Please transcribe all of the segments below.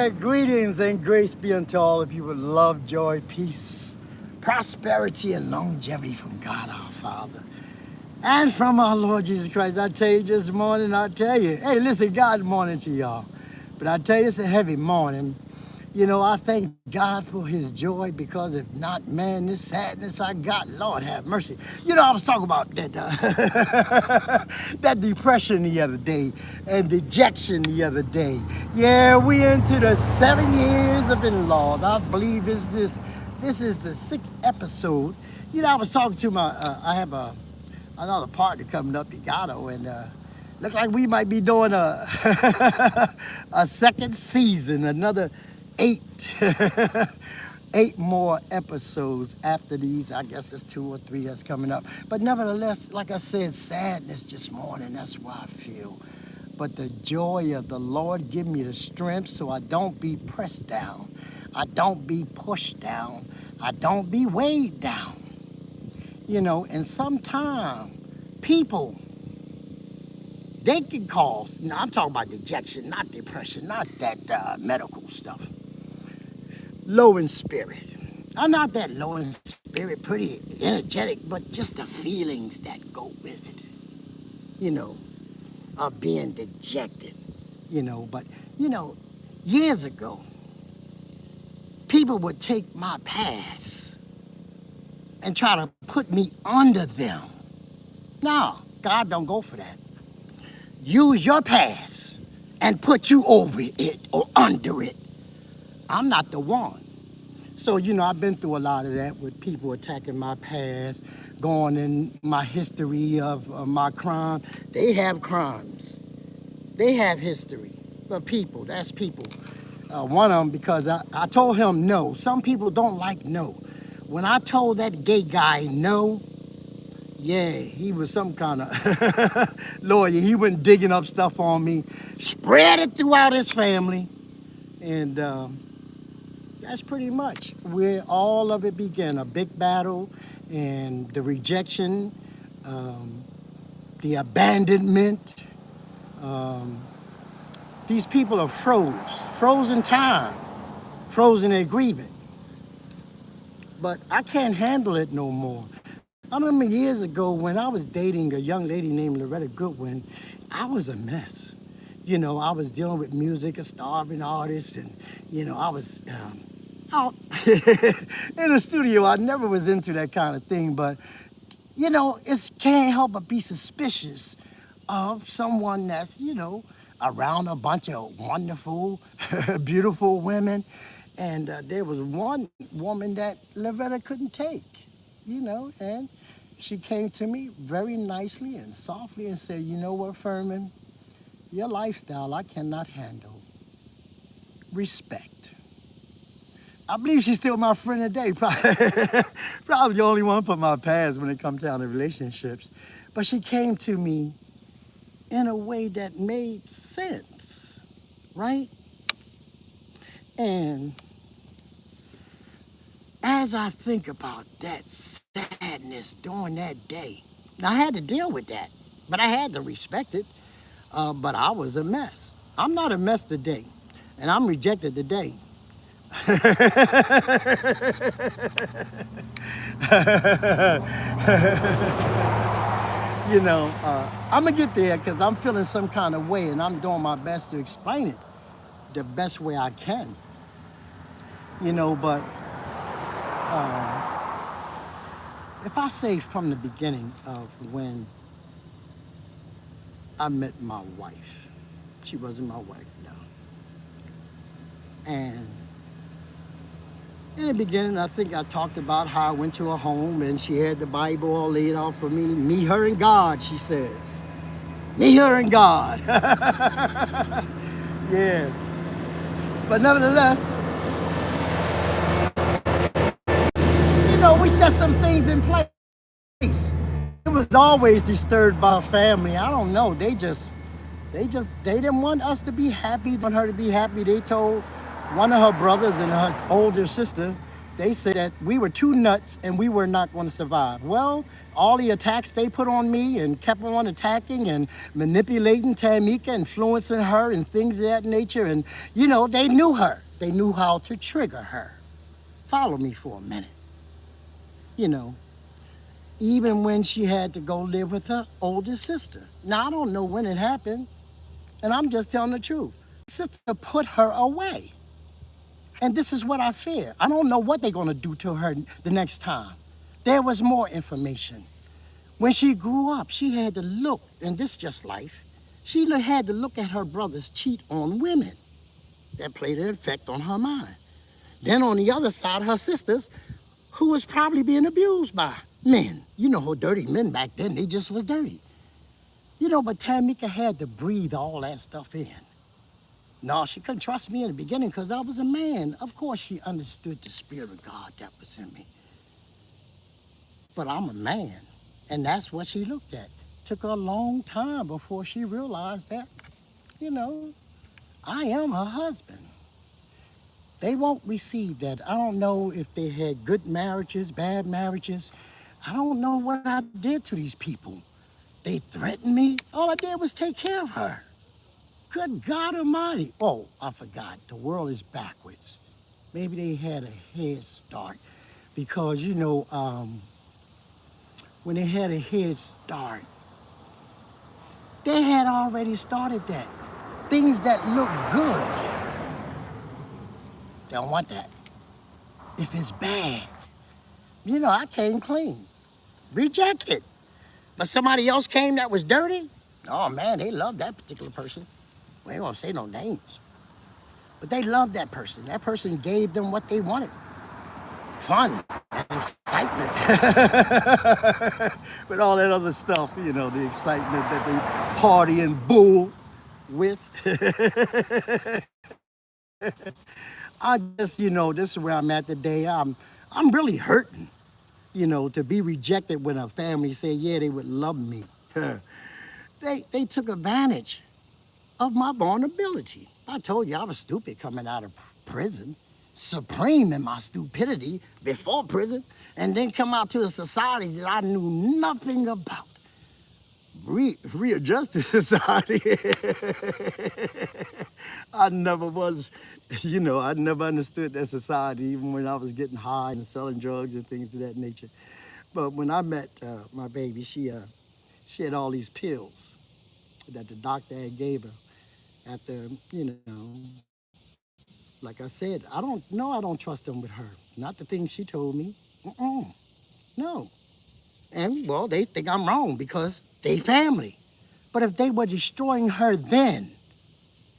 Greetings and grace be unto all of you with love, joy, peace, prosperity, and longevity from God our Father and from our Lord Jesus Christ. I tell you this morning, hey, listen, God morning to y'all. But I tell you, it's a heavy morning. You know, I thank God for his joy, because if not, man, this sadness I got, Lord have mercy. You know, I was talking about that that depression the other day and dejection the other day. Yeah, we into the 7 years of in-laws. I believe this is the 6th episode. You know, I was talking to I have another partner coming up, Gato, and look like we might be doing a a second season, another 8 8 more episodes after these. I guess it's 2 or 3 that's coming up. But nevertheless, like I said, sadness this morning, that's why I feel. But the joy of the Lord give me the strength so I don't be pressed down. I don't be pushed down. I don't be weighed down. You know, and sometimes people, they can cause, I'm talking about dejection, not depression, not that medical stuff. Low in spirit. I'm not that low in spirit, pretty energetic, but just the feelings that go with it, you know, of being dejected, you know. But, you know, years ago, people would take my past and try to put me under them. No, God don't go for that. Use your past and put you over it or under it. I'm not the one. So, you know, I've been through a lot of that with people attacking my past, going in my history of my crime. They have crimes. They have history. But people, that's people. One of them, because I told him no. Some people don't like no. When I told that gay guy no, yeah, he was some kind of lawyer. He went digging up stuff on me, spread it throughout his family, and that's pretty much where all of it began. A big battle, and the rejection, the abandonment. These people are frozen time, frozen in grieving. But I can't handle it no more. I remember years ago when I was dating a young lady named Loretta Goodwin, I was a mess. You know, I was dealing with music, a starving artist, and, you know, I was out in the studio. I never was into that kind of thing, but, you know, it can't help but be suspicious of someone that's, you know, around a bunch of wonderful, beautiful women. And there was one woman that Loretta couldn't take, you know, and she came to me very nicely and softly and said, you know what, Furman, your lifestyle I cannot handle. Respect. I believe she's still my friend today. Probably the only one from my past when it comes down to relationships. But she came to me in a way that made sense, right? And as I think about that sadness during that day, now I had to deal with that, but I had to respect it. But I was a mess. I'm not a mess today, and I'm rejected today. You know, I'm gonna get there because I'm feeling some kind of way, and I'm doing my best to explain it the best way I can. You know, but if I say from the beginning of when I met my wife, she wasn't my wife, no. And in the beginning, I think I talked about how I went to her home and she had the Bible all laid out for me. Me, her, and God, she says. Me, her, and God. Yeah. But nevertheless, you know, we set some things in place. It was always disturbed by her family. I don't know. They didn't want us to be happy, want her to be happy. They told one of her brothers and her older sister They said that we were too nuts and we were not going to survive. Well, all the attacks they put on me and kept on attacking and manipulating Tamika, influencing her and things of that nature. And, they knew her. They knew how to trigger her. Follow me for a minute. You know, even when she had to go live with her older sister. Now, I don't know when it happened, and I'm just telling the truth. Sister put her away. And this is what I fear. I don't know what they're going to do to her the next time. There was more information. When she grew up, she had to look, and this is just life, she had to look at her brothers cheat on women. That played an effect on her mind. Then on the other side, her sisters, who was probably being abused by men. You know how dirty men back then, they just was dirty. But Tamika had to breathe all that stuff in. No, she couldn't trust me in the beginning because I was a man. Of course, she understood the Spirit of God that was in me. But I'm a man, and that's what she looked at. Took her a long time before she realized that, I am her husband. They won't receive that. I don't know if they had good marriages, bad marriages. I don't know what I did to these people. They threatened me. All I did was take care of her. Good God Almighty. Oh, I forgot. The world is backwards. Maybe they had a head start because, when they had a head start, they had already started that. Things that look good, they don't want that. If it's bad, I came clean, rejected. But somebody else came that was dirty, oh man, they loved that particular person. We ain't gonna say no names. But they loved that person. That person gave them what they wanted. Fun and excitement. With all that other stuff, the excitement that they party and bull with. I just, this is where I'm at today. I'm really hurting, to be rejected when a family say, yeah, they would love me. They took advantage of my vulnerability. I told you I was stupid coming out of prison, supreme in my stupidity before prison, and then come out to a society that I knew nothing about. Readjusted society. I never was, I never understood that society, even when I was getting high and selling drugs and things of that nature. But when I met my baby, she had all these pills that the doctor had gave her after, like I said, I don't trust them with her. Not the things she told me. No. And, well, they think I'm wrong because they family. But if they were destroying her then,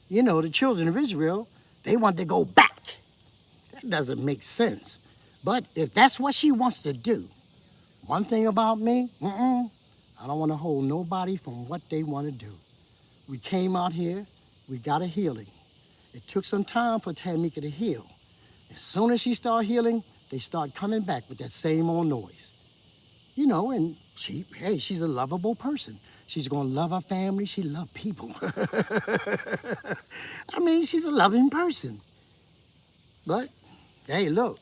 the children of Israel, they want to go back. That doesn't make sense. But if that's what she wants to do, one thing about me, I don't want to hold nobody from what they want to do. We came out here, we got a healing. It took some time for Tamika to heal. As soon as she started healing, they start coming back with that same old noise. And she's a lovable person. She's gonna love her family, she loves people. I mean, she's a loving person. But, hey, look,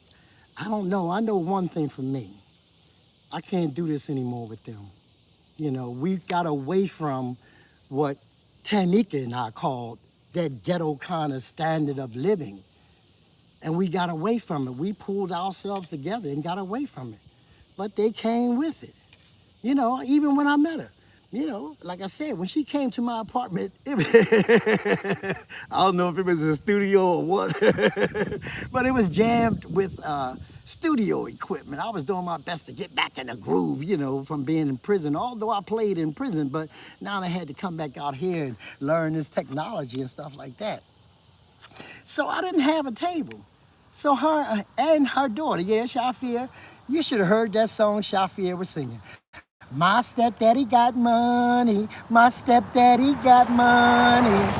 I don't know. I know one thing for me. I can't do this anymore with them. We got away from what Tamika and I called that ghetto kind of standard of living. And we got away from it. We pulled ourselves together and got away from it. But they came with it. Even when I met her. Like I said, when she came to my apartment, I don't know if it was a studio or what, but it was jammed with studio equipment. I was doing my best to get back in the groove, from being in prison, although I played in prison, but now I had to come back out here and learn this technology and stuff like that. So I didn't have a table. So her and her daughter, Shafir, you should have heard that song Shafir was singing. My stepdaddy got money, my stepdaddy got money.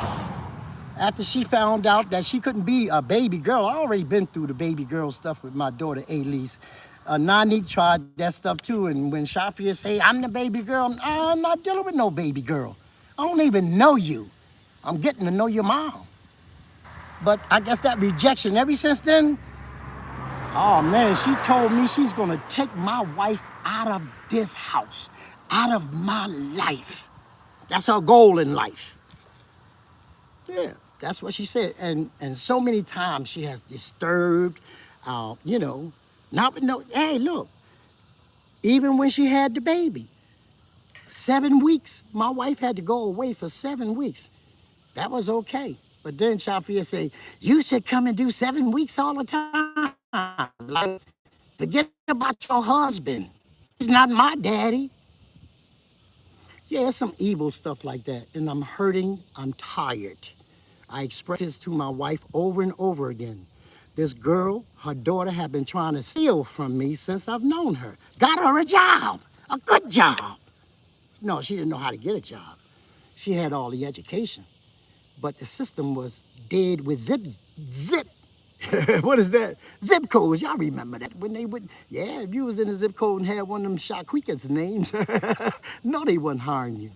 After she found out that she couldn't be a baby girl, I already been through the baby girl stuff with my daughter, Elise. Nani tried that stuff too, and when Shafir say, I'm the baby girl, I'm not dealing with no baby girl. I don't even know you. I'm getting to know your mom. But I guess that rejection, ever since then, Oh man, she told me she's gonna take my wife out of this house, out of my life. That's her goal in life. Yeah, that's what she said. And so many times she has disturbed, you know, not no. Hey, look, even when she had the baby, 7 weeks, my wife had to go away for 7 weeks. That was okay. But then Shafia said, you should come and do 7 weeks all the time. Like, forget about your husband. He's not my daddy. Yeah, it's some evil stuff like that. And I'm hurting, I'm tired. I expressed this to my wife over and over again. This girl, her daughter, had been trying to steal from me since I've known her. Got her a job, a good job. No, she didn't know how to get a job. She had all the education, but the system was dead with zip. What is that? Zip codes. Y'all remember that when they would, yeah, if you was in a zip code and had one of them Shaquikas names, no, they wasn't hiring you.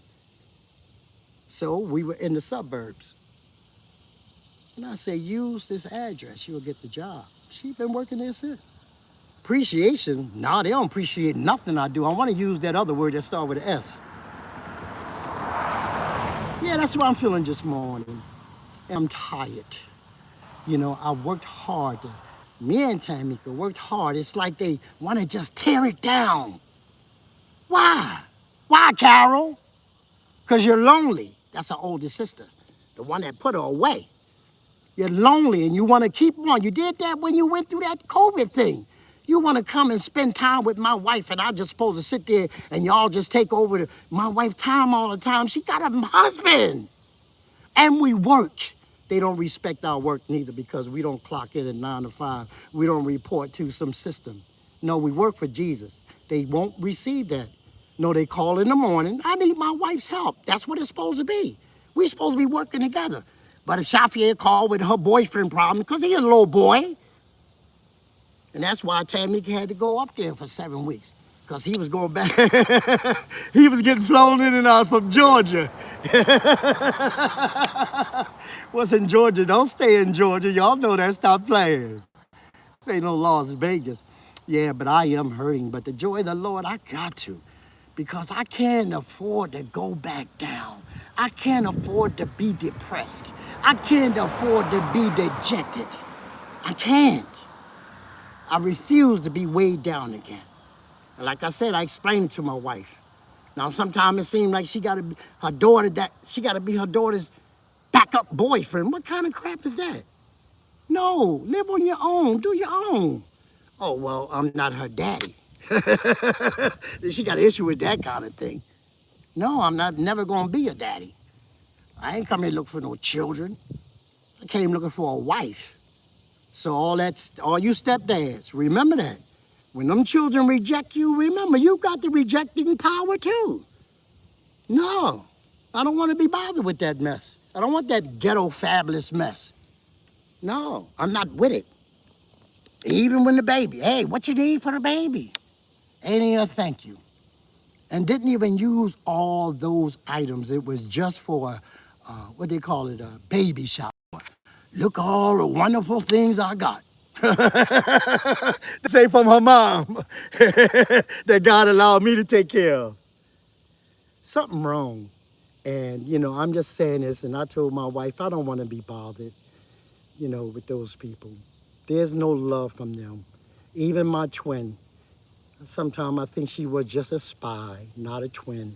So we were in the suburbs. And I say, use this address, you'll get the job. She's been working there since. Appreciation? No, they don't appreciate nothing I do. I want to use that other word that starts with an S. Yeah, that's what I'm feeling this morning. I'm tired. You know, I worked hard. Me and Tamika worked hard. It's like they want to just tear it down. Why? Why, Carol? Because you're lonely. That's her older sister, the one that put her away. You're lonely and you want to keep on. You did that when you went through that COVID thing. You want to come and spend time with my wife and I just supposed to sit there and y'all just take over my wife time all the time. She got a husband and we work. They don't respect our work neither because we don't clock in at 9 to 5. We don't report to some system. No, we work for Jesus. They won't receive that. No, they call in the morning. I need my wife's help. That's what it's supposed to be. We're supposed to be working together. But if Shafia called with her boyfriend problem, because he's a little boy, and that's why Tamika had to go up there for 7 weeks, because he was going back. He was getting flown in and out from Georgia. What's in Georgia? Don't stay in Georgia. Y'all know that. Stop playing. This ain't no Las Vegas. Yeah, but I am hurting. But the joy of the Lord, I got to. Because I can't afford to go back down. I can't afford to be depressed. I can't afford to be dejected. I can't. I refuse to be weighed down again. And like I said, I explained it to my wife. Now, sometimes it seems like she got to be her daughter, that she got to be her daughter's backup boyfriend. What kind of crap is that? No, live on your own, do your own. Oh, well, I'm not her daddy. She got an issue with that kind of thing. No, I'm not never gonna be a daddy. I ain't come here looking for no children. I came looking for a wife. So all you stepdads, remember that. When them children reject you, remember, you got the rejecting power too. No, I don't want to be bothered with that mess. I don't want that ghetto fabulous mess. No, I'm not with it. Even when the baby, hey, what you need for the baby? Ain't even a thank you. And didn't even use all those items. It was just for, what they call it, a baby shower. Look all the wonderful things I got. This ain't from her mom that God allowed me to take care of. Something wrong. And, you know, I'm just saying this, and I told my wife, I don't want to be bothered, you know, with those people. There's no love from them. Even my twin. Sometimes I think she was just a spy, not a twin.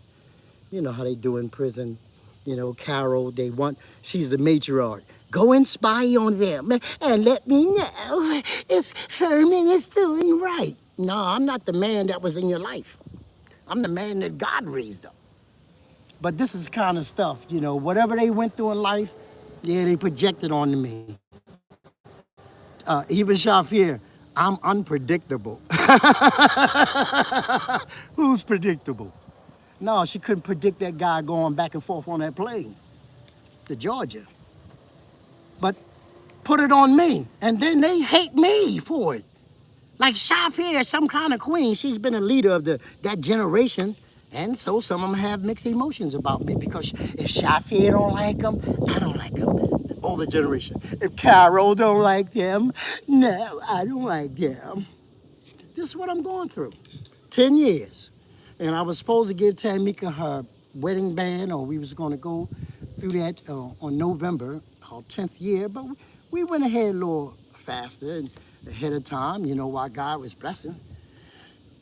You know how they do in prison. You know, Carol, she's the matriarch. Go and spy on them and let me know if Sherman is doing right. No, I'm not the man that was in your life. I'm the man that God raised up. But this is kind of stuff, you know, whatever they went through in life, yeah, they projected onto me. Even Shafir, I'm unpredictable. Who's predictable? No, she couldn't predict that guy going back and forth on that plane to Georgia. But put it on me, and then they hate me for it. Like Shafir, some kind of queen. She's been a leader of that generation, and so some of them have mixed emotions about me because if Shafir don't like them, I don't like them. older generation. If Carol don't like them, no, I don't like them. This is what I'm going through. 10 years. And I was supposed to give Tamika her wedding band, or we was going to go through that on November, our 10th year. But we went ahead a little faster and ahead of time, while God was blessing.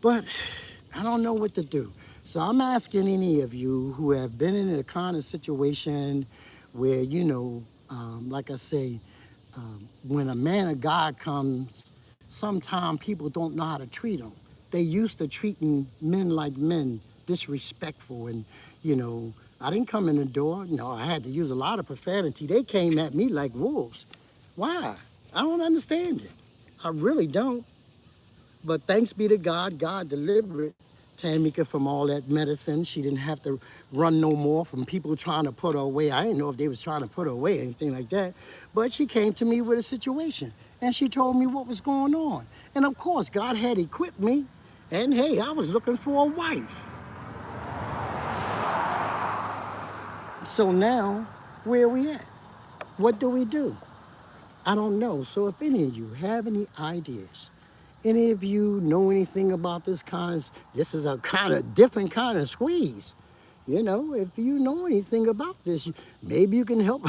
But I don't know what to do. So I'm asking any of you who have been in a kind of situation where, like I say, when a man of God comes, sometimes people don't know how to treat him. They used to treating men like men, disrespectful. And, I didn't come in the door. No, I had to use a lot of profanity. They came at me like wolves. Why? I don't understand it. I really don't. But thanks be to God, God delivered Tamika from all that medicine. She didn't have to run no more from people trying to put her away. I didn't know if they was trying to put her away or anything like that. But she came to me with a situation, and she told me what was going on. And of course, God had equipped me. And hey, I was looking for a wife. So now, where are we at? What do we do? I don't know. So if any of you have any ideas, any of you know anything about this is a kind of different kind of squeeze. If you know anything about this, maybe you can help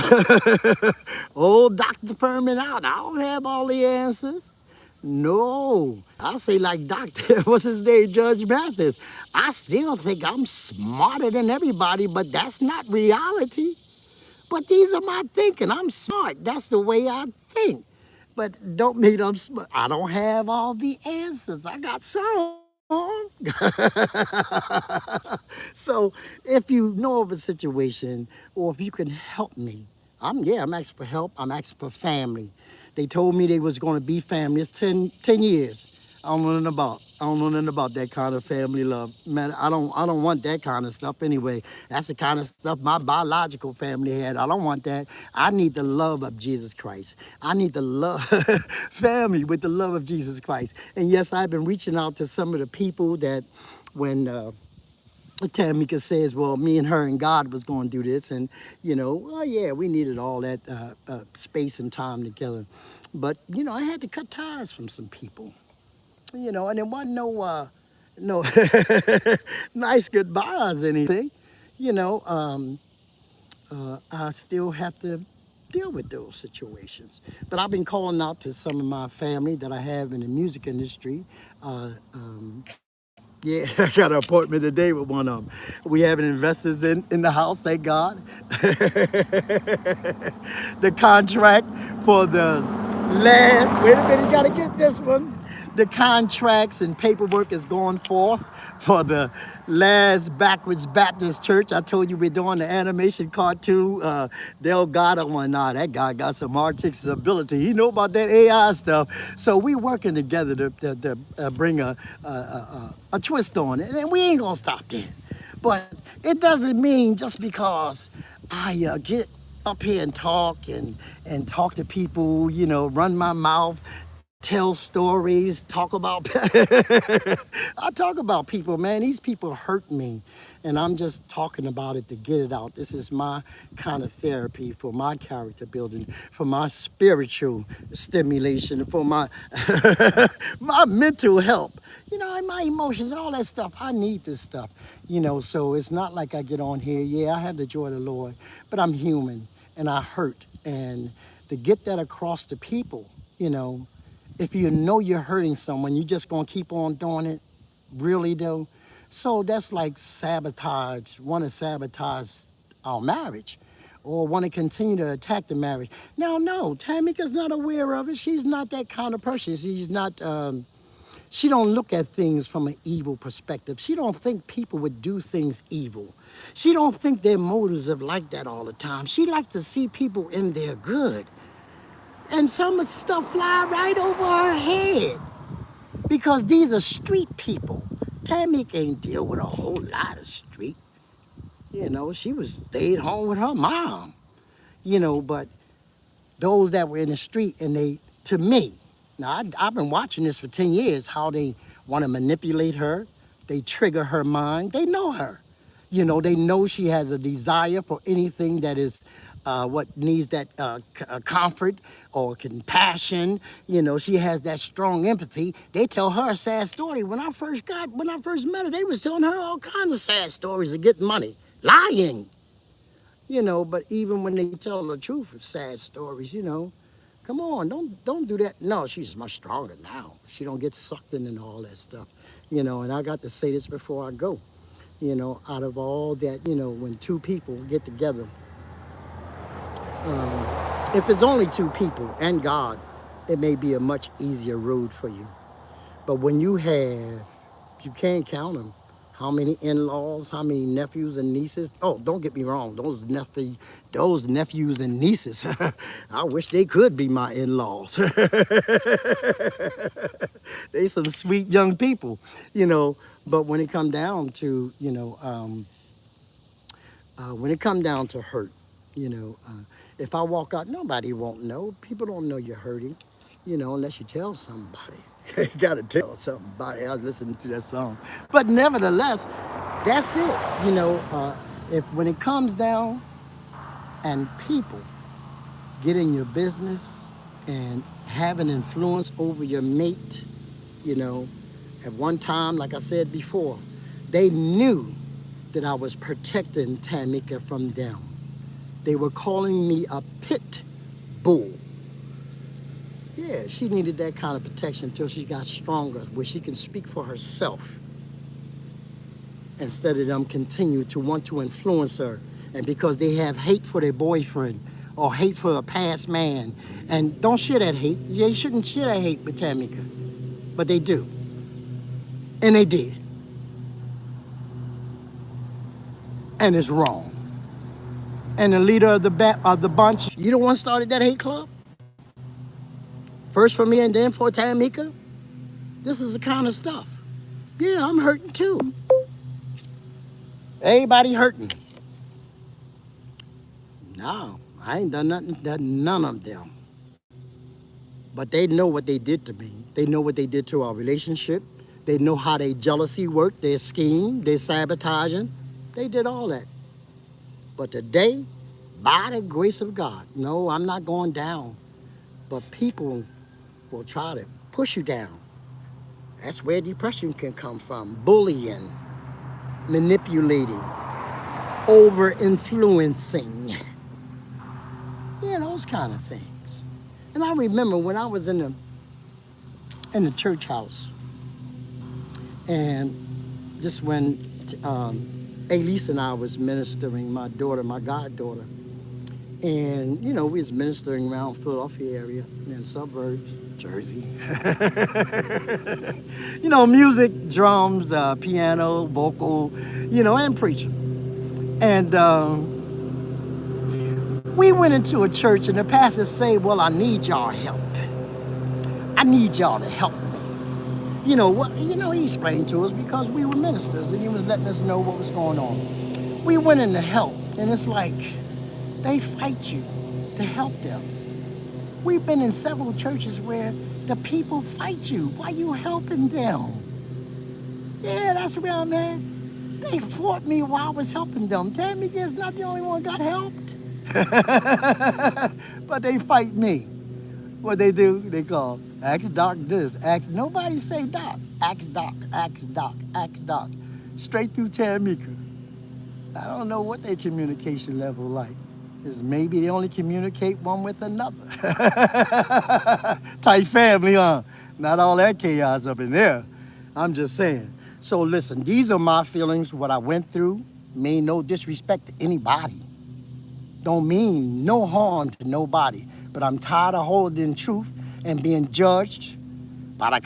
old Dr. Furman out. I don't have all the answers. No, I say like Dr. What's his name, Judge Mathis. I still think I'm smarter than everybody, but that's not reality. But these are my thinking. I'm smart. That's the way I think. But don't mean I'm smart. I don't have all the answers. I got some. So if you know of a situation, or if you can help me, I'm asking for help. I'm asking for family. They told me they was going to be family. It's 10 years. I don't know nothing about. I don't know nothing about that kind of family love. Man, I don't want that kind of stuff anyway. That's the kind of stuff my biological family had. I don't want that. I need the love of Jesus Christ. I need the love family with the love of Jesus Christ. And yes, I've been reaching out to some of the people that when Tamika says, well, me and her and God was going to do this. And, well, yeah, we needed all that space and time together. But, I had to cut ties from some people. And there wasn't no nice goodbyes or anything. I still have to deal with those situations. But I've been calling out to some of my family that I have in the music industry. Yeah, I got an appointment today with one of them. We having investors in the house, thank God. The contract for the wait a minute, you gotta get this one. The contracts and paperwork is going forth for the last Backwards Baptist Church. I told you we're doing the animation cartoon. Delgado one. Nah, that guy got some artistic ability. He know about that AI stuff. So we working together to bring a twist on it. And we ain't gonna stop there. But it doesn't mean just because I get up here and talk to people, run my mouth, tell stories, talk about I talk about people, man. These people hurt me, and I'm just talking about it to get it out. This is my kind of therapy for my character building, for my spiritual stimulation, for my my mental health, and my emotions and all that stuff. I need this stuff, so it's not like I get on here, yeah, I have the joy of the Lord, but I'm human and I hurt. And to get that across to people, if you know you're hurting someone, you just gonna keep on doing it, really though? So that's like want to sabotage our marriage, or want to continue to attack the marriage. Now, no, Tamika's not aware of it. She's not that kind of person. She's not, she don't look at things from an evil perspective. She don't think people would do things evil. She don't think their motives are like that all the time. She likes to see people in their good. And some stuff fly right over her head because these are street people. Tammy can't deal with a whole lot of street. She stayed home with her mom. But those that were in the street, and to me, now I've been watching this for 10 years, how they want to manipulate her. They trigger her mind. They know her. They know she has a desire for anything that is what needs that comfort or compassion. You know, she has that strong empathy. They tell her a sad story. When I first met her, they was telling her all kinds of sad stories to get money, lying. You know, but even when they tell the truth of sad stories, you know, come on, don't do that. No, she's much stronger now. She don't get sucked in and all that stuff. You know, and I got to say this before I go. You know, out of all that, you know, when two people get together, if it's only two people and God, it may be a much easier road for you. But when you can't count them. How many in-laws, how many nephews and nieces? Oh, don't get me wrong, those nephews and nieces, I wish they could be my in-laws. They some sweet young people, you know. But when it come down to, you know, when it come down to hurt, you know, if I walk out, nobody won't know. People don't know you're hurting, you know, unless you tell somebody. You gotta tell somebody. I was listening to that song. But nevertheless, that's it. You know, if when it comes down and people get in your business and have an influence over your mate, you know, at one time, like I said before, they knew that I was protecting Tamika from them. They were calling me a pit bull. Yeah, she needed that kind of protection until she got stronger, where she can speak for herself instead of them continue to want to influence her. And because they have hate for their boyfriend or hate for a past man, and don't share that hate. They shouldn't share that hate with Tamika, but they do, and they did, and it's wrong. And the leader of the bunch, you the one started that hate club. First for me and then for Tamika. This is the kind of stuff. Yeah, I'm hurting too. Everybody hurting. No, I ain't done nothing to none of them. But they know what they did to me. They know what they did to our relationship. They know how their jealousy worked, their scheme, their sabotaging. They did all that. But today, by the grace of God, no, I'm not going down. But people will try to push you down. That's where depression can come from. Bullying, manipulating, over-influencing. Yeah, those kind of things. And I remember when I was in the church house, and just when Elise and I was ministering, my daughter, my goddaughter, and you know, we was ministering around Philadelphia area in the suburbs, Jersey. You know, music, drums, piano, vocal, you know, and preaching. And we went into a church and the pastor said, well, I need y'all help. I need y'all to help me. You know what? You know, he explained to us because we were ministers and he was letting us know what was going on. We went in to help, and it's like they fight you to help them. We've been in several churches where the people fight you while you helping them. Yeah, that's where I'm at. They fought me while I was helping them. Tammy is not the only one got helped. But they fight me. What they do, they call, ask doc this, ask, nobody say doc. Ask doc, ask doc, ask doc. Straight through Tamika. I don't know what their communication level like. Is maybe they only communicate one with another. Tight family, huh? Not all that chaos up in there. I'm just saying. So listen, these are my feelings, what I went through. Mean no disrespect to anybody. Don't mean no harm to nobody. But I'm tired of holding truth and being judged by the,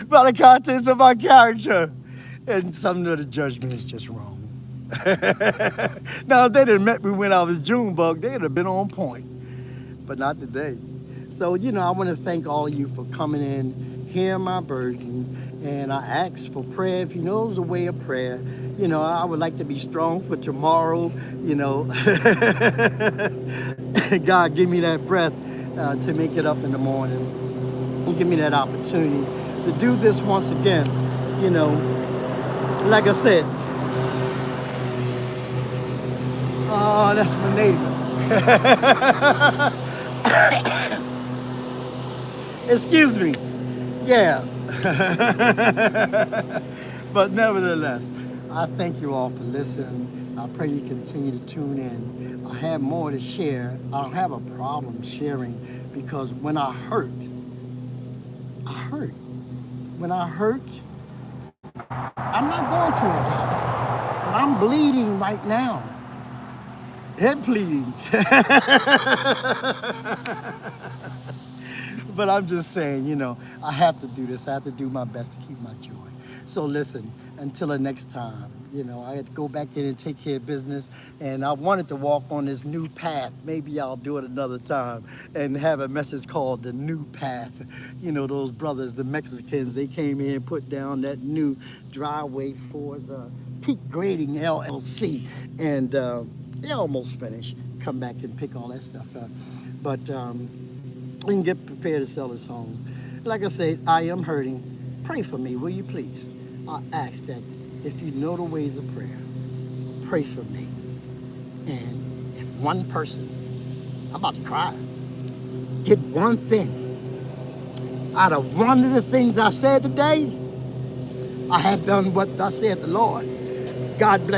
by the contents of my character. And some of the judgment is just wrong. Now, if they didn't met me when I was Junebug, they'd have been on point. But not today. So, you know, I want to thank all of you for coming in, hearing my burden. And I ask for prayer. If you know the way of prayer, you know, I would like to be strong for tomorrow, you know. God, give me that breath to make it up in the morning. Give me that opportunity to do this once again, you know. Like I said, Oh, that's my neighbor. Excuse me. Yeah. But nevertheless, I thank you all for listening. I pray you continue to tune in. I have more to share. I don't have a problem sharing because when I hurt. When I hurt, I'm not going to a doctor, but I'm bleeding right now. Head bleeding. But I'm just saying, I have to do this. I have to do my best to keep my joy. So listen, until the next time, I had to go back in and take care of business. And I wanted to walk on this new path. Maybe I'll do it another time and have a message called The New Path. Those brothers, the Mexicans, they came in and put down that new driveway for us, Peak Grading LLC. And they almost finished. Come back and pick all that stuff up. But we can get prepared to sell this home. Like I said, I am hurting. Pray for me, will you please? I ask that if you know the ways of prayer, pray for me. And if one person, I'm about to cry, get one thing out of one of the things I've said today, I have done what thus said the Lord. God bless you.